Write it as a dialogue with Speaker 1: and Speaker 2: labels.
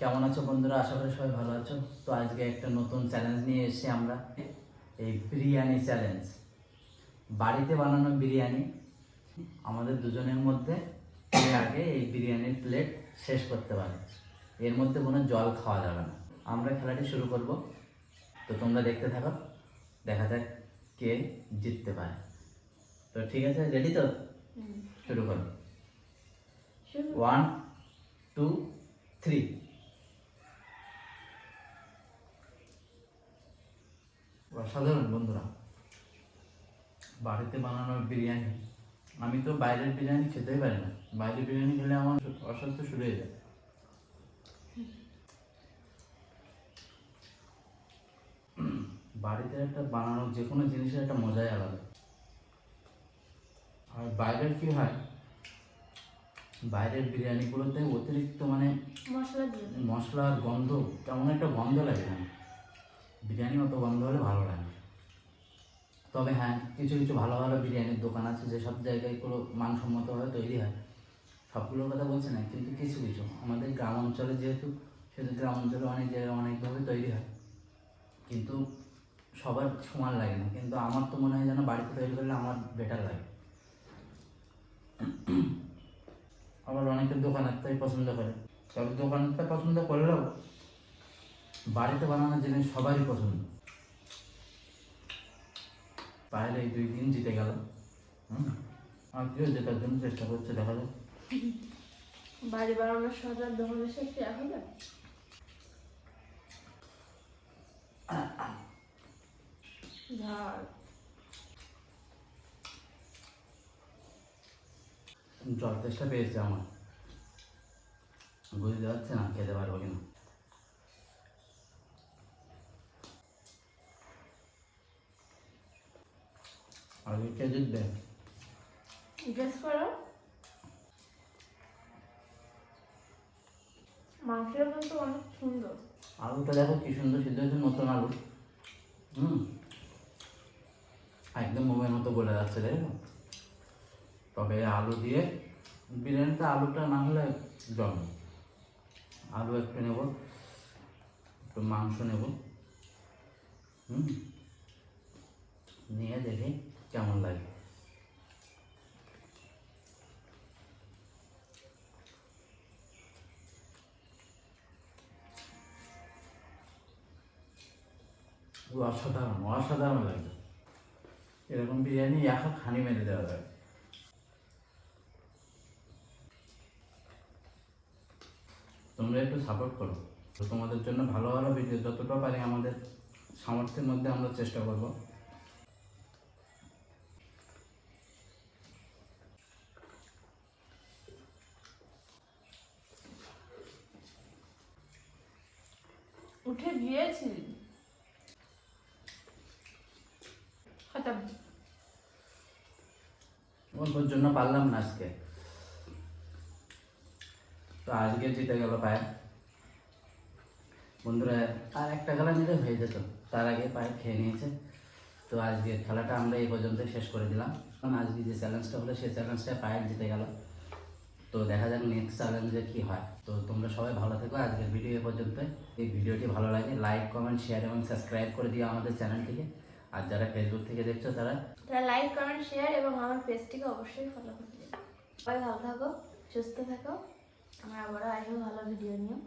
Speaker 1: কেমন আছো বন্ধুরা? আশা করি সবাই ভালো আছো। তো আজকে একটা নতুন চ্যালেঞ্জ নিয়ে এসেছি আমরা, এই বিরিয়ানি চ্যালেঞ্জ। বাড়িতে বানানো বিরিয়ানি আমাদের দুজনের মধ্যে কে আগে এই বিরিয়ানির প্লেট শেষ করতে পারে, এর মধ্যে কোনো জল খাওয়া যাবে না। আমরা খেলাটি শুরু করব, তো তোমরা দেখতে থাকো, দেখা যাক কে জিততে পারে। তো ঠিক আছে, রেডি তো? শুরু করো। 1 2 3। অসাধারণ বন্ধুরা, বাড়িতে বানানো বিরিয়ানি। আমি তো বাইরের বিরিয়ানি খেতেই পারি না, বাইরের বিরিয়ানি খেলে আমার অস্বাস্থ্য শুরু হয়ে যায়। বাড়িতে একটা বানানো যে কোনো জিনিসের একটা মজাই আলাদা। আর বাইরের কি হয়, বাইরের বিরিয়ানিগুলোতে অতিরিক্ত মশলার গন্ধ, কেমন একটা গন্ধ লাগে না, বিরিয়ানি অত গন্ধ হলে ভালো লাগে না। তবে হ্যাঁ, কিছু কিছু ভালো ভালো বিরিয়ানির দোকান আছে যেসব জায়গায় কোনো মানসম্মতভাবে তৈরি হয়, সবগুলোর কথা বলছি না, কিন্তু কিছু কিছু আমাদের গ্রাম অঞ্চলে, যেহেতু সেহেতু গ্রাম অঞ্চলে অনেক জায়গায় অনেকভাবে তৈরি হয়, কিন্তু সবার সমান লাগে না। কিন্তু আমার তো মনে হয় যেন বাড়িতে তৈরি করলে আমার বেটার লাগে। আবার অনেকের দোকানেরটাই পছন্দ করে, তবে দোকানেরটা পছন্দ করলেও বাড়িতে বানানোর জিনিস সবারই পছন্দ। পারলে এই 2 দিন জিতে গেল। আর কেউ জেতার জন্য চেষ্টা করছে, দেখা যাক।
Speaker 2: বাড়ি বানানোর সজার দোকানের সাথে হবে।
Speaker 1: জল চেষ্টা পেয়েছে আমার, বুঝতে পারছে না খেতে পারবো কিনা। আর কে জিতবে?
Speaker 2: গেস করো। মাংসটা কিন্তু অনেক সুন্দর।
Speaker 1: আলুটা দেখো কি সুন্দর সিদ্ধ হয়েছে, নতুন আলু। একদম মোমের মতো গলে যাচ্ছে, দেখো। তবে আলু দিয়ে বিরিয়ানিতে আলুটা না হলে জমে। আলু একটু নেব, একটু মাংস নেব, নিয়ে দেখি কেমন লাগে। অসাধারণ অসাধারণ লাগে। এরকম বিরিয়ানি এক খানি মেরে দেওয়া যায়। তোমরা একটু সাপোর্ট করো, তো তোমাদের জন্য ভালো ভালো ভিডিও যতটা পারি আমাদের সামর্থ্যের মধ্যে আমরা চেষ্টা করব।
Speaker 2: উঠে গিয়েছি।
Speaker 1: ওর জন্য পারলাম না আজকে, তো আজকে জিতে গেল পায়ে। বন্ধুরা, আর একটা খেলা নিলে হয়ে যেত, তার আগে পায়ে খেয়ে নিয়েছে। তো আজকের খেলাটা আমরা এই পর্যন্ত শেষ করে দিলাম। কারণ আজকে যে চ্যালেঞ্জটা হলো সেই চ্যালেঞ্জটায় পায়ে জিতে গেল। তো দেখা যাক নেক্সট চ্যালেঞ্জে কী হয়। তো তোমরা সবাই ভালো থেকো। আজকের ভিডিও এ পর্যন্ত। এই ভিডিওটি ভালো লাগে লাইক কমেন্ট শেয়ার এবং সাবস্ক্রাইব করে দিও আমাদের চ্যানেলটিকে। আর যারা ফেসবুক থেকে দেখছো তারা
Speaker 2: লাইক কমেন্ট শেয়ার এবং আমার পেজটিকে অবশ্যই ফলো করে দিও। সবাই ভালো থাকো, সুস্থ থাকো। আমরা আবারও আসবো ভালো ভিডিও নিয়ে।